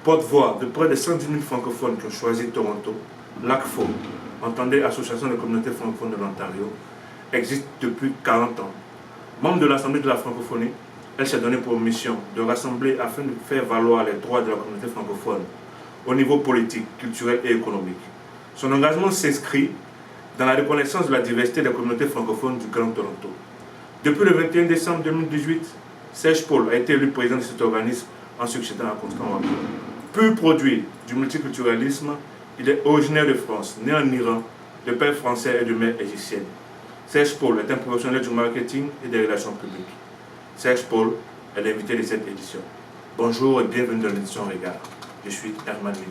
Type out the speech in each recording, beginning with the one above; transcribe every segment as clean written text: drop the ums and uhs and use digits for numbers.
porte-voix de près de 110 000 francophones qui ont choisi Toronto, l'ACFO, entendez Association des communautés francophones de l'Ontario, existe depuis 40 ans. Membre de l'Assemblée de la francophonie, elle s'est donnée pour mission de rassembler afin de faire valoir les droits de la communauté francophone au niveau politique, culturel et économique. Son engagement s'inscrit dans la reconnaissance de la diversité des communautés francophones du Grand Toronto. Depuis le 21 décembre 2018, Serge Paul a été élu président de cet organisme en succédant à Constant Wabi. Pur produit du multiculturalisme, il est originaire de France, né en Iran, de père français et de mère égyptienne. Serge Paul est un professionnel du marketing et des relations publiques. Serge Paul est l'invité de cette édition. Bonjour et bienvenue dans l'édition Regard. Je suis Herman Miguel.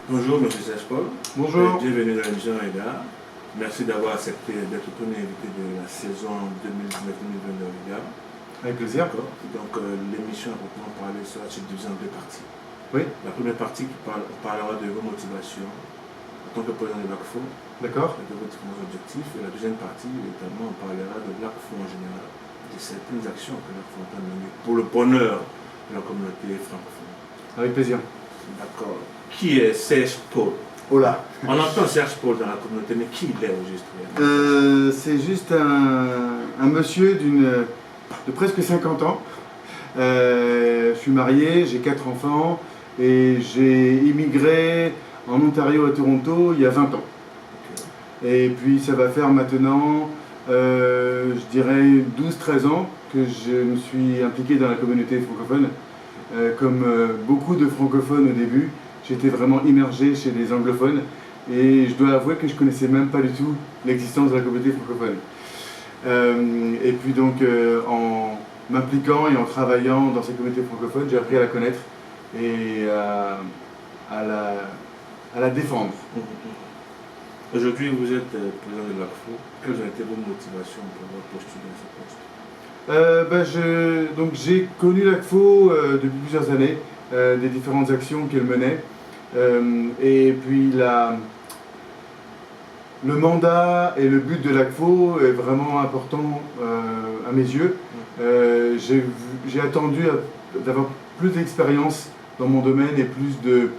Bonjour, M. Serge Paul. Bonjour. Bienvenue dans l'émission Regard. Merci d'avoir accepté d'être le premier invité de la saison 2019-2020 de Regard. Avec plaisir. Donc l'émission à proprement parler sera divisée en deux parties. Oui. La première partie qui parlera de vos motivations en tant que président de l'ACFO, D'accord. de vos différents objectifs. Et la deuxième partie, notamment, on parlera de l'ACFO en général, de certaines actions que l'ACFO entend mener pour le bonheur de la communauté francophone. Avec plaisir. D'accord. Qui est Serge Paul? Oh là. On entend Serge Paul dans la communauté, mais qui il est au juste? C'est juste un monsieur de presque 50 ans. Je suis marié, j'ai 4 enfants et j'ai immigré en Ontario à Toronto il y a 20 ans. Et puis ça va faire maintenant, je dirais 12-13 ans que je me suis impliqué dans la communauté francophone. Comme beaucoup de francophones au début, j'étais vraiment immergé chez les anglophones et je dois avouer que je ne connaissais même pas du tout l'existence de la communauté francophone. Et puis donc en m'impliquant et en travaillant dans cette communauté francophone, j'ai appris à la connaître et à la défendre. Aujourd'hui, vous êtes président de l'ACFO. Quelles ont été vos motivations pour avoir postulé à ce poste? Donc j'ai connu l'ACFO depuis plusieurs années, des différentes actions qu'elle menait. Et puis le mandat et le but de l'ACFO est vraiment important à mes yeux. J'ai attendu d'avoir plus d'expérience dans mon domaine et plus de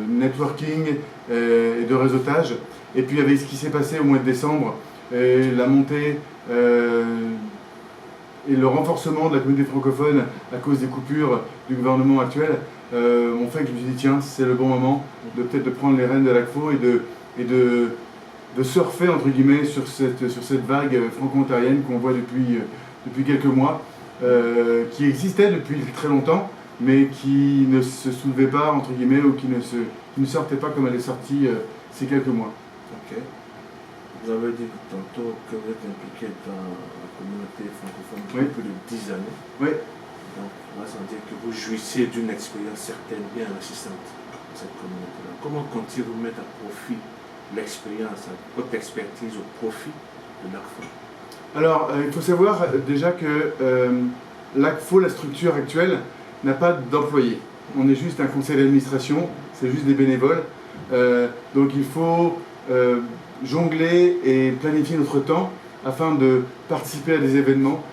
networking et de réseautage. Et puis avec ce qui s'est passé au mois de décembre, et la montée et le renforcement de la communauté francophone à cause des coupures du gouvernement actuel ont fait que je me suis dit tiens, c'est le bon moment de peut-être de prendre les rênes de l'ACFO et de surfer entre guillemets sur cette vague franco-ontarienne qu'on voit depuis quelques mois, qui existait depuis très longtemps, mais qui ne se soulevait pas entre guillemets ou qui ne sortait pas comme elle est sortie ces quelques mois. Ok. Vous avez dit tantôt que vous êtes impliqué dans la communauté francophone depuis plus de 10 années. Oui. Donc, on va s'en dire que vous jouissez d'une expérience certaine, bien enrichissante dans cette communauté-là. Comment comptez-vous mettre à profit l'expérience, votre expertise au profit de l'ACFO? Alors, il faut savoir déjà que l'ACFO, la structure actuelle, n'a pas d'employés. On est juste un conseil d'administration, c'est juste des bénévoles. Donc il faut jongler et planifier notre temps afin de participer à des événements,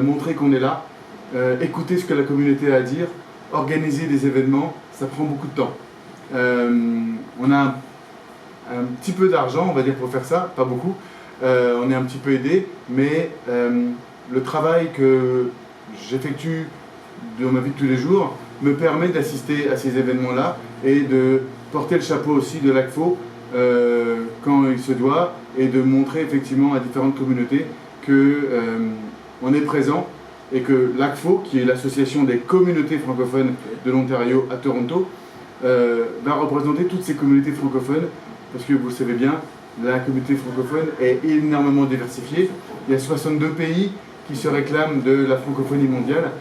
montrer qu'on est là, écouter ce que la communauté a à dire, organiser des événements, ça prend beaucoup de temps. On a un petit peu d'argent, on va dire, pour faire ça, pas beaucoup. On est un petit peu aidé, mais le travail que j'effectue dans ma vie de tous les jours me permet d'assister à ces événements-là et de porter le chapeau aussi de l'ACFO quand il se doit et de montrer effectivement à différentes communautés qu'on est présent et que l'ACFO, qui est l'association des communautés francophones de l'Ontario à Toronto, va représenter toutes ces communautés francophones parce que vous le savez bien, la communauté francophone est énormément diversifiée. Il y a 62 pays qui se réclament de la francophonie mondiale.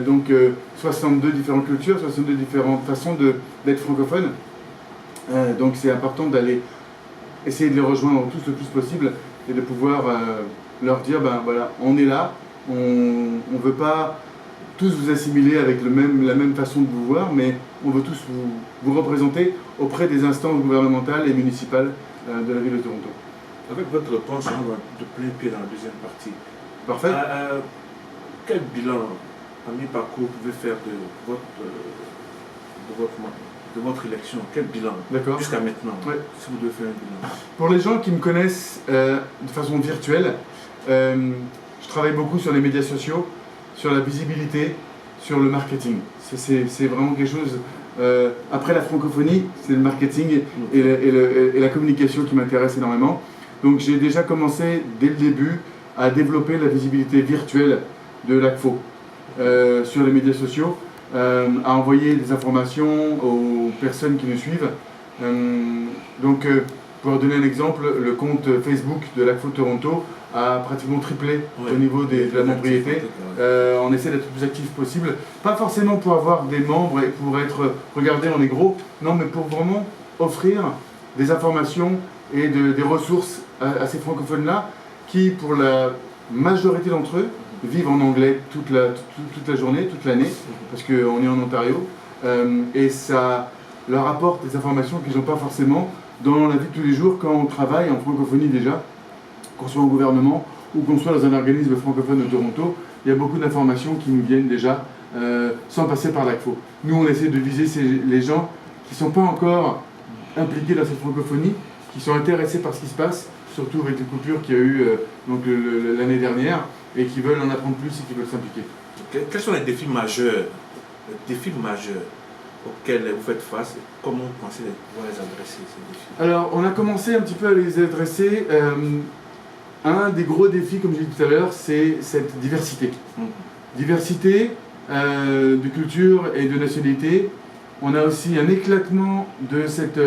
Donc 62 différentes cultures, 62 différentes façons d'être francophone. Donc c'est important d'aller essayer de les rejoindre tous le plus possible et de pouvoir leur dire ben voilà, on est là, on ne veut pas tous vous assimiler avec la même façon de vous voir, mais on veut tous vous représenter auprès des instances gouvernementales et municipales de la ville de Toronto. Avec votre réponse, on va de plein pied dans la deuxième partie. Parfait. Quel bilan à mi-parcours vous pouvez faire de votre élection? Quel bilan jusqu'à maintenant, si vous devez faire un bilan? Pour les gens qui me connaissent de façon virtuelle, je travaille beaucoup sur les médias sociaux, sur la visibilité, sur le marketing. C'est vraiment quelque chose... après la francophonie, c'est le marketing et la communication qui m'intéresse énormément. Donc j'ai déjà commencé dès le début à développer la visibilité virtuelle de l'ACFO sur les médias sociaux, à envoyer des informations aux personnes qui nous suivent. Pour donner un exemple, le compte Facebook de l'ACFO Toronto a pratiquement triplé au niveau de la membriété. On essaie d'être le plus actif possible, pas forcément pour avoir des membres et pour être regardé, on est gros, non, mais pour vraiment offrir des informations et des ressources à ces francophones-là qui, pour la majorité d'entre eux, vivent en anglais toute la journée, toute l'année, parce qu'on est en Ontario, et ça leur apporte des informations qu'ils n'ont pas forcément dans la vie de tous les jours quand on travaille en francophonie déjà, qu'on soit au gouvernement ou qu'on soit dans un organisme francophone de Toronto. Il y a beaucoup d'informations qui nous viennent déjà sans passer par l'ACFO. Nous, on essaie de viser les gens qui ne sont pas encore impliqués dans cette francophonie, qui sont intéressés par ce qui se passe, surtout avec les coupures qu'il y a eu l'année dernière, et qui veulent en apprendre plus et qui veulent s'impliquer. Quels sont les défis majeurs auxquels vous faites face et comment vous pensez pouvoir les adresser, ces défis? Alors, on a commencé un petit peu à les adresser. Un des gros défis, comme j'ai dit tout à l'heure, c'est cette diversité. Diversité de culture et de nationalité. On a aussi un éclatement de cette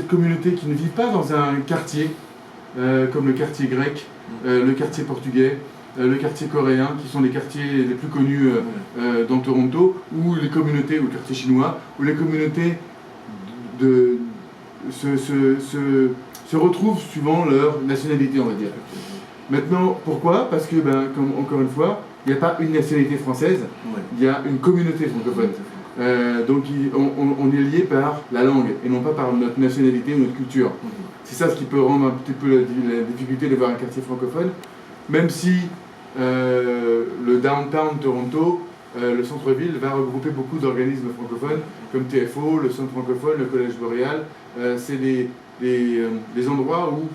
communauté qui ne vit pas dans un quartier, comme le quartier grec, le quartier portugais, le quartier coréen, qui sont les quartiers les plus connus dans Toronto, ou les communautés, ou le quartier chinois, où les communautés se retrouvent suivant leur nationalité, on va dire. Maintenant, pourquoi? Parce que, encore une fois, il n'y a pas une nationalité française, il y a une communauté francophone. Donc on est lié par la langue, et non pas par notre nationalité ou notre culture. C'est ça ce qui peut rendre un petit peu la difficulté de voir un quartier francophone, même si le downtown Toronto, le centre-ville, va regrouper beaucoup d'organismes francophones, comme TFO, le Centre francophone, le Collège Boréal. C'est des endroits où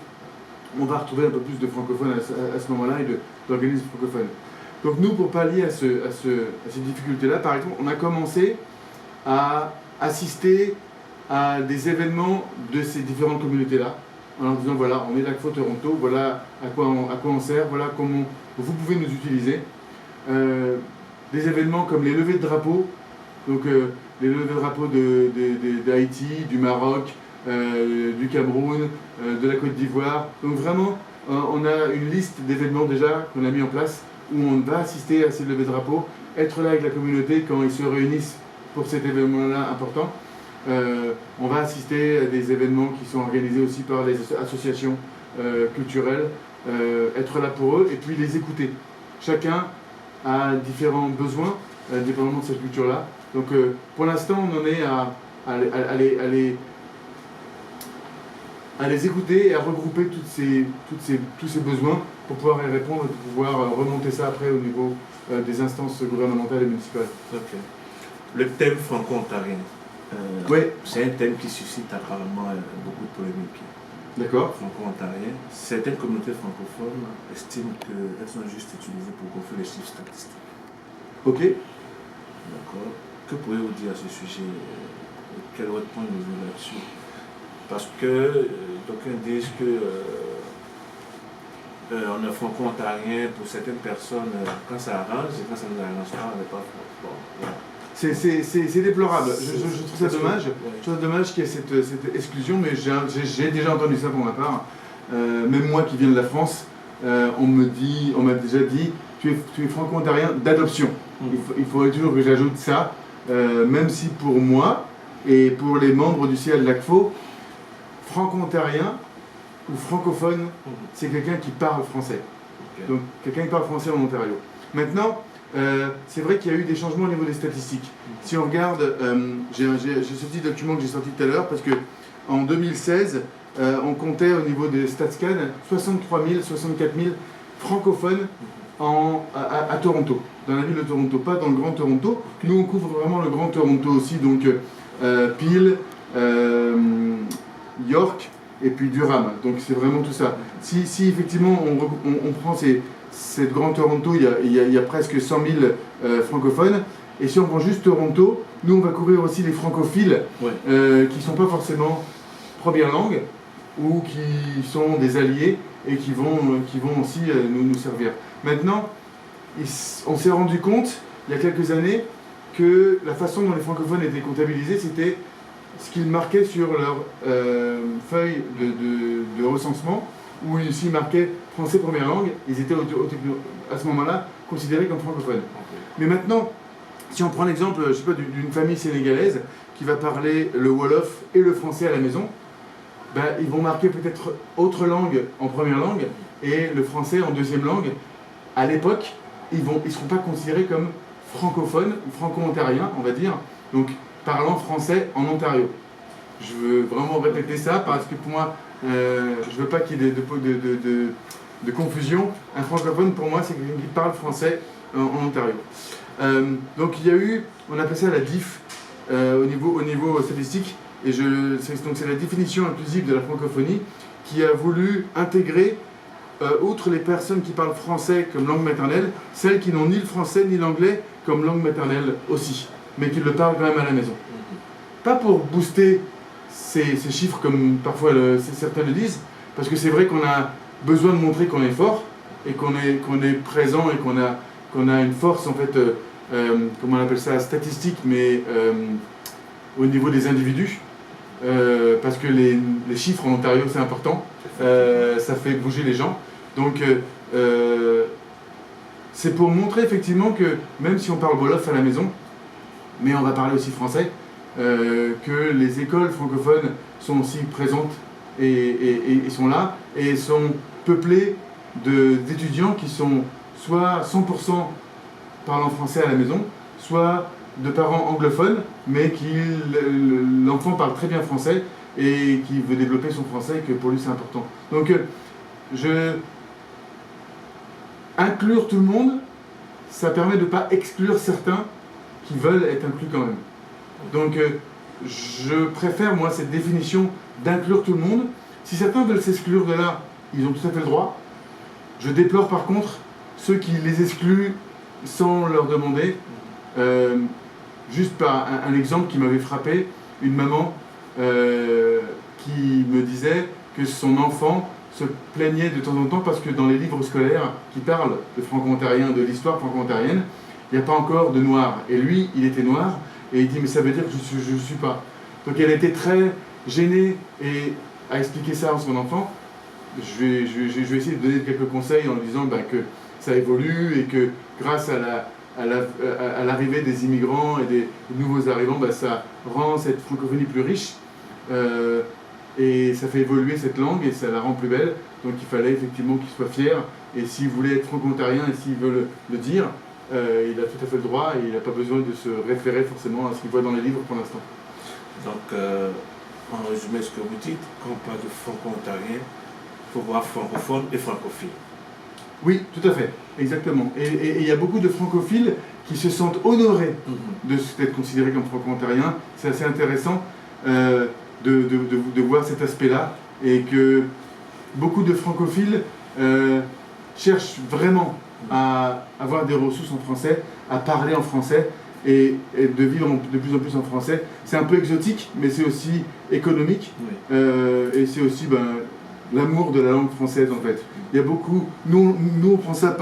on va retrouver un peu plus de francophones à ce moment-là et d'organismes francophones. Donc nous, pour pallier à ces difficultés-là, par exemple, on a commencé à assister à des événements de ces différentes communautés-là, en leur disant voilà, on est l'ACFO Toronto, voilà à quoi on sert, voilà comment vous pouvez nous utiliser. Des événements comme les levées de drapeaux, donc les levées de drapeaux d'Haïti, du Maroc, du Cameroun, de la Côte d'Ivoire. Donc vraiment, on a une liste d'événements déjà qu'on a mis en place où on va assister à ces levées de drapeaux, être là avec la communauté quand ils se réunissent pour cet événement-là important. On va assister à des événements qui sont organisés aussi par les associations culturelles, être là pour eux et puis les écouter. Chacun a différents besoins, dépendamment de cette culture-là. Donc pour l'instant, on en est à les écouter et à regrouper tous ces besoins pour pouvoir y répondre et pour pouvoir remonter ça après au niveau des instances gouvernementales et municipales. Okay. Le thème franco-ontarien, c'est un thème qui suscite apparemment beaucoup de polémiques. D'accord. Franco-ontarien. Certaines communautés francophones estiment qu'elles sont juste utilisées pour gonfler les chiffres statistiques. Ok. D'accord. Que pouvez-vous dire à ce sujet? Quel est votre point de vue là-dessus? Parce que d'aucuns disent que on est franco-ontarien pour certaines personnes quand ça arrange et quand ça nous arrange pas, on n'est pas bon, voilà. C'est déplorable. Je trouve ça dommage. Je trouve ça dommage qu'il y ait cette exclusion, mais j'ai déjà entendu ça pour ma part. Même moi qui viens de la France, on m'a déjà dit tu es franco-ontarien d'adoption. Il faudrait toujours que j'ajoute ça, même si pour moi et pour les membres du CA de l'ACFO, franco-ontarien ou francophone, c'est quelqu'un qui parle français. Okay. Donc quelqu'un qui parle français en Ontario. Maintenant, c'est vrai qu'il y a eu des changements au niveau des statistiques. Si on regarde, j'ai ce petit document que j'ai sorti tout à l'heure, parce que en 2016, on comptait au niveau des StatsCan 63 000, 64 000 francophones à Toronto, dans la ville de Toronto, pas dans le Grand Toronto. Nous, on couvre vraiment le Grand Toronto aussi, donc Peel, York et puis Durham. Donc c'est vraiment tout ça. Si effectivement on prend cette Grand Toronto, il y a presque 100 000 francophones. Et si on prend juste Toronto, nous on va couvrir aussi les francophiles qui ne sont pas forcément première langue ou qui sont des alliés et qui vont aussi nous servir. Maintenant, on s'est rendu compte, il y a quelques années, que la façon dont les francophones étaient comptabilisés, c'était ce qu'ils marquaient sur leur feuille de recensement, où ici marquait français première langue, ils étaient à ce moment-là considérés comme francophones. Mais maintenant, si on prend l'exemple, je sais pas, d'une famille sénégalaise qui va parler le Wolof et le français à la maison, ben, ils vont marquer peut-être autre langue en première langue et le français en deuxième langue. À l'époque, ils ne seront pas considérés comme francophones ou franco-ontariens, on va dire, donc parlant français en Ontario. Je veux vraiment répéter ça parce que pour moi, je ne veux pas qu'il y ait de confusion. Un francophone, pour moi, c'est quelqu'un qui parle français en Ontario. Donc il y a eu, on appelle ça la DIF au niveau statistique, et c'est la définition inclusive de la francophonie qui a voulu intégrer, outre les personnes qui parlent français comme langue maternelle, celles qui n'ont ni le français ni l'anglais comme langue maternelle aussi, mais qui le parlent quand même à la maison. Pas pour booster ces chiffres comme parfois certains le disent, parce que c'est vrai qu'on a besoin de montrer qu'on est fort et qu'on est présent et qu'on a une force en fait, comment on appelle ça, statistique, mais au niveau des individus, parce que les chiffres en Ontario c'est important, ça fait bouger les gens. Donc c'est pour montrer effectivement que même si on parle Wolof à la maison, mais on va parler aussi français, que les écoles francophones sont aussi présentes et sont là, et sont peuplées d'étudiants qui sont soit 100% parlant français à la maison, soit de parents anglophones, mais l'enfant parle très bien français et qui veut développer son français et que pour lui c'est important. Donc inclure tout le monde, ça permet de ne pas exclure certains qui veulent être inclus quand même. Donc je préfère moi cette définition d'inclure tout le monde. Si certains veulent s'exclure de là, ils ont tout à fait le droit. Je déplore par contre ceux qui les excluent sans leur demander. Juste par un exemple qui m'avait frappé, une maman qui me disait que son enfant se plaignait de temps en temps parce que dans les livres scolaires qui parlent de franco-ontarien, de l'histoire franco-ontarienne, il n'y a pas encore de noir. Et lui, il était noir, et il dit « mais ça veut dire que je ne suis pas ». Donc elle était très gênée et à expliquer ça à son enfant. Je vais essayer de donner quelques conseils en lui disant que ça évolue et que grâce à l'arrivée des immigrants et des nouveaux arrivants, ça rend cette francophonie plus riche et ça fait évoluer cette langue et ça la rend plus belle. Donc il fallait effectivement qu'il soit fier, et s'il voulait être franco-ontarien et s'il veut le dire, il a tout à fait le droit et il n'a pas besoin de se référer forcément à ce qu'il voit dans les livres pour l'instant. Donc en résumé ce que vous dites, quand on parle de franco-ontarien, il faut voir francophone et francophile. Oui, tout à fait, exactement. Et il y a beaucoup de francophiles qui se sentent honorés d'être considérés comme franco-ontariens. C'est assez intéressant de voir cet aspect-là, et que beaucoup de francophiles cherchent vraiment à avoir des ressources en français, à parler en français et de vivre de plus en plus en français. C'est un peu exotique, mais c'est aussi économique, et c'est aussi l'amour de la langue française en fait. Il y a beaucoup, nous on prend ça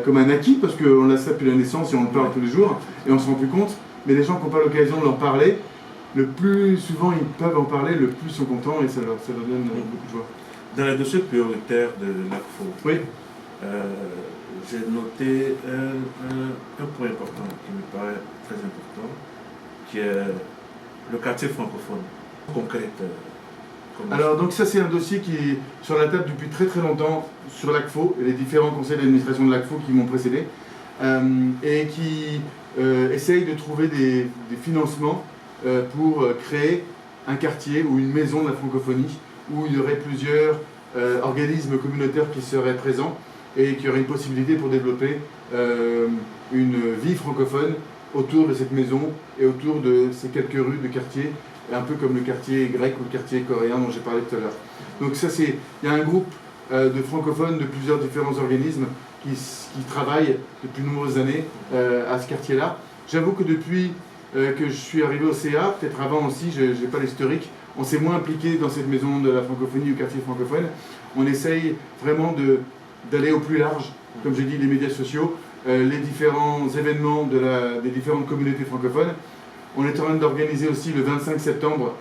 comme un acquis parce qu'on l'a ça depuis la naissance et on le parle tous les jours et on se rend plus compte, mais les gens qui n'ont pas l'occasion de leur parler, le plus souvent ils peuvent en parler, le plus ils sont contents et ça leur donne beaucoup de joie. Dans les dossiers prioritaires de l'ACFO, j'ai noté un point important qui me paraît très important, qui est le quartier francophone. Concrète. Alors donc ça c'est un dossier qui est sur la table depuis très très longtemps sur l'ACFO et les différents conseils d'administration de l'ACFO qui m'ont précédé. et qui essaye de trouver des financements pour créer un quartier ou une maison de la francophonie où il y aurait plusieurs organismes communautaires qui seraient présents et qu'il y aurait une possibilité pour développer une vie francophone autour de cette maison et autour de ces quelques rues de quartier, un peu comme le quartier grec ou le quartier coréen dont j'ai parlé tout à l'heure. Donc ça, il y a un groupe de francophones de plusieurs différents organismes qui travaillent depuis de nombreuses années à ce quartier-là. J'avoue que depuis que je suis arrivé au CA, peut-être avant aussi, je n'ai pas l'historique, on s'est moins impliqué dans cette maison de la francophonie ou quartier francophone. On essaye vraiment d'aller au plus large, comme j'ai dit, les médias sociaux, les différents événements des différentes communautés francophones. On est en train d'organiser aussi le 25 septembre,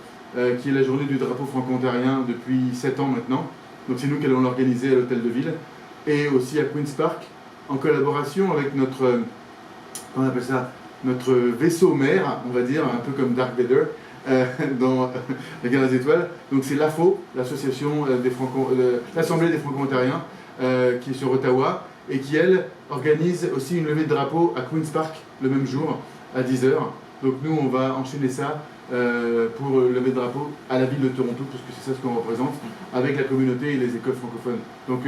qui est la journée du drapeau franco-ontarien depuis 7 ans maintenant. Donc c'est nous qui allons l'organiser à l'Hôtel de Ville. Et aussi à Queen's Park, en collaboration avec notre, comment on appelle ça, notre vaisseau mère, on va dire, un peu comme Dark Vader, dans La Guerre des Étoiles. Donc c'est l'AFO, l'association l'Assemblée des Franco-Ontariens, qui est sur Ottawa, et qui, elle, organise aussi une levée de drapeau à Queen's Park le même jour, à 10h. Donc nous, on va enchaîner ça pour lever de drapeau à la ville de Toronto, parce que c'est ça ce qu'on représente, avec la communauté et les écoles francophones. Donc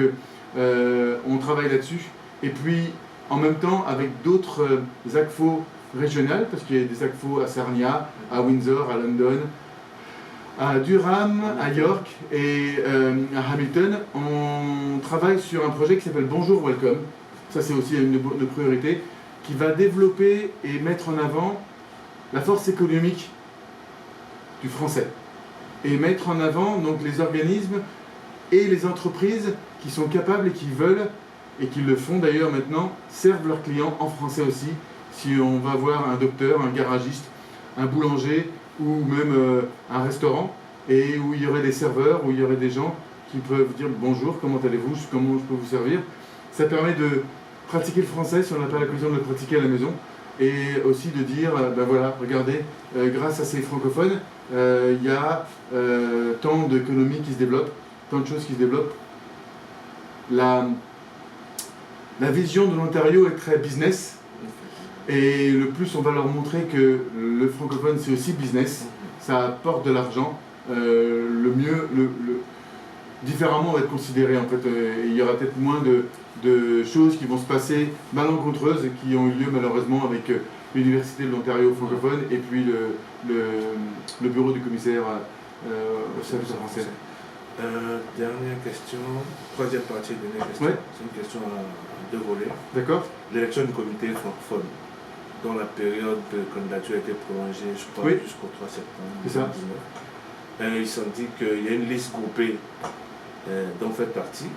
on travaille là-dessus. Et puis, en même temps, avec d'autres ACFO régionales, parce qu'il y a des ACFO à Sarnia, à Windsor, à London, à Durham, à York et à Hamilton, on travaille sur un projet qui s'appelle Bonjour Welcome. Ça, c'est aussi une de priorités, qui va développer et mettre en avant la force économique du français. Et mettre en avant donc les organismes et les entreprises qui sont capables et qui veulent, et qui le font d'ailleurs maintenant, servent leurs clients en français aussi. Si on va voir un docteur, un garagiste, un boulanger ou même un restaurant, et où il y aurait des serveurs, où il y aurait des gens qui peuvent dire bonjour, comment allez-vous, comment je peux vous servir. Ça permet de pratiquer le français si on n'a pas l'occasion de le pratiquer à la maison, et aussi de dire, ben voilà, regardez, grâce à ces francophones, il y a tant d'économies qui se développent, tant de choses qui se développent. La vision de l'Ontario est très business, et le plus on va leur montrer que le francophone c'est aussi business, ça apporte de l'argent, le mieux, différemment on va être considéré en fait. Il y aura peut-être moins de choses qui vont se passer malencontreuses qui ont eu lieu malheureusement avec l'Université de l'Ontario francophone et puis le bureau du commissaire au service français. Dernière question, troisième partie, dernière question. Ouais. C'est une question à deux volets. D'accord. L'élection du comité francophone, dont la période de candidature a été prolongée, je crois, oui, jusqu'au 3 septembre c'est ça. 2019. Ils sont dit qu'il y a une liste groupée dont vous faites partie,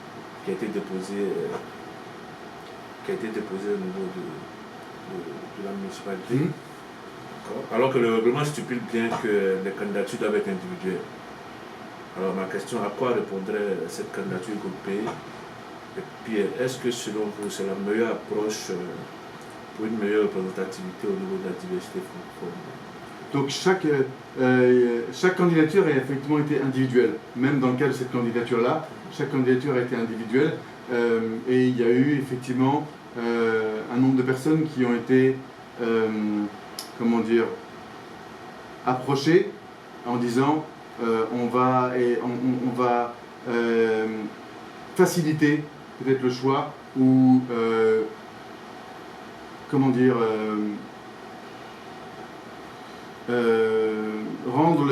qui a été déposée au niveau de la municipalité. Alors que le règlement stipule bien que les candidatures doivent être individuelles. Alors ma question, à quoi répondrait cette candidature groupée? Et puis est-ce que selon vous c'est la meilleure approche pour une meilleure représentativité au niveau de la diversité francophone? Donc chaque candidature a effectivement été individuelle. Même dans le cas de cette candidature-là, chaque candidature a été individuelle. Et il y a eu effectivement un nombre de personnes qui ont été, comment dire, approchées en disant on va faciliter peut-être le choix ou comment dire, rendre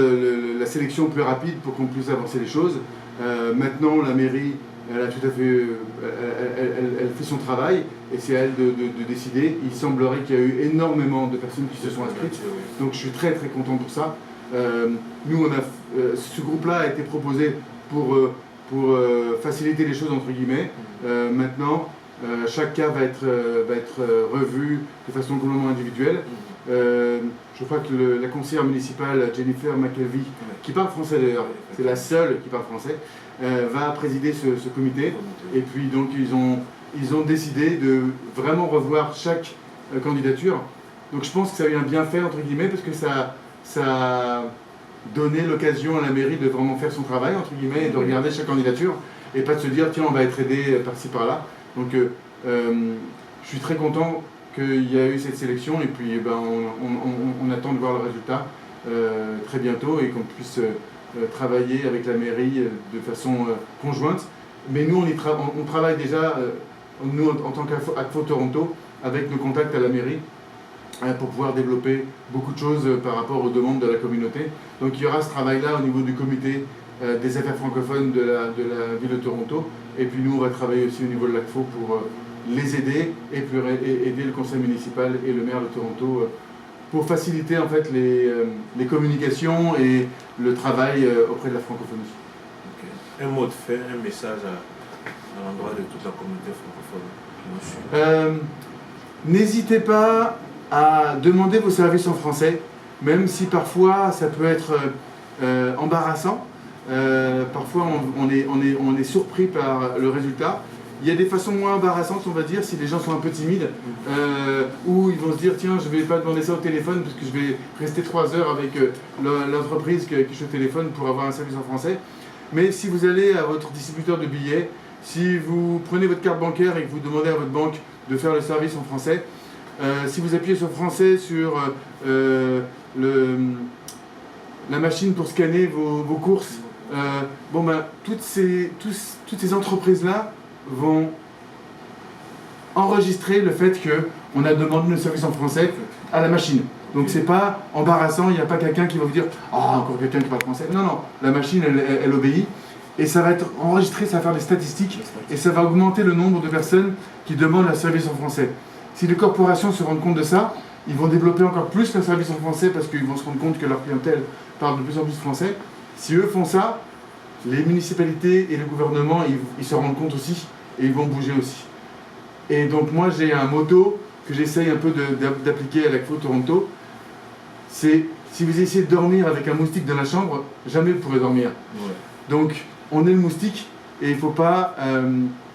la sélection plus rapide pour qu'on puisse avancer les choses. Maintenant, la mairie, elle a tout à fait, elle fait son travail et c'est à elle de décider. Il semblerait qu'il y a eu énormément de personnes qui se sont inscrites, donc je suis très très content pour ça. Nous, ce groupe-là a été proposé pour faciliter les choses entre guillemets. Maintenant, chaque cas va être revu de façon complètement individuelle. Je crois que la conseillère municipale Jennifer McKelvey, qui parle français d'ailleurs, c'est la seule qui parle français, va présider ce comité. Et puis donc ils ont décidé de vraiment revoir chaque candidature. Donc je pense que ça a eu un bienfait entre guillemets parce que ça a donné l'occasion à la mairie de vraiment faire son travail entre guillemets et de regarder chaque candidature et pas de se dire tiens on va être aidé par-ci par-là. Donc je suis très content qu'il y a eu cette sélection et puis on attend de voir le résultat très bientôt et qu'on puisse travailler avec la mairie de façon conjointe. Mais nous, on travaille déjà, nous en tant qu'Acfo Toronto, avec nos contacts à la mairie pour pouvoir développer beaucoup de choses par rapport aux demandes de la communauté. Donc il y aura ce travail-là au niveau du comité des affaires francophones de la ville de Toronto. Et puis nous, on va travailler aussi au niveau de l'Acfo pour les aider et puis aider le conseil municipal et le maire de Toronto pour faciliter en fait les communications et le travail auprès de la francophonie. Okay. Un mot de fait, un message à l'endroit de toute la communauté francophone. N'hésitez pas à demander vos services en français, même si parfois ça peut être embarrassant. Parfois on est surpris par le résultat. Il y a des façons moins embarrassantes, on va dire, si les gens sont un peu timides, où ils vont se dire tiens, je ne vais pas demander ça au téléphone parce que je vais rester 3 heures avec l'entreprise que je téléphone pour avoir un service en français. Mais si vous allez à votre distributeur de billets, si vous prenez votre carte bancaire et que vous demandez à votre banque de faire le service en français, si vous appuyez sur français sur la machine pour scanner vos courses, toutes ces entreprises-là vont enregistrer le fait qu'on a demandé le service en français à la machine. Donc c'est pas embarrassant, il n'y a pas quelqu'un qui va vous dire « Ah, encore quelqu'un qui parle français ». Non, non, la machine, elle obéit. Et ça va être enregistré, ça va faire des statistiques, et ça va augmenter le nombre de personnes qui demandent un service en français. Si les corporations se rendent compte de ça, ils vont développer encore plus le service en français parce qu'ils vont se rendre compte que leur clientèle parle de plus en plus français. Si eux font ça, les municipalités et le gouvernement, ils se rendent compte aussi, et ils vont bouger aussi. Et donc moi, j'ai un motto que j'essaye un peu d'appliquer à l'Acfo Toronto, c'est si vous essayez de dormir avec un moustique dans la chambre, jamais vous pourrez dormir. Ouais. Donc on est le moustique et il ne faut pas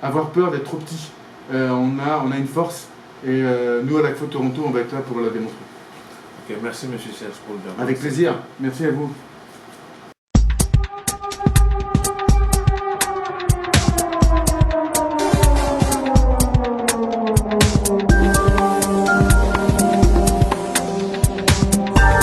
avoir peur d'être trop petit. On a une force et nous à l'Acfo Toronto, on va être là pour la démontrer. Ok, merci M. Serge pour le dialogue. Avec plaisir, merci à vous.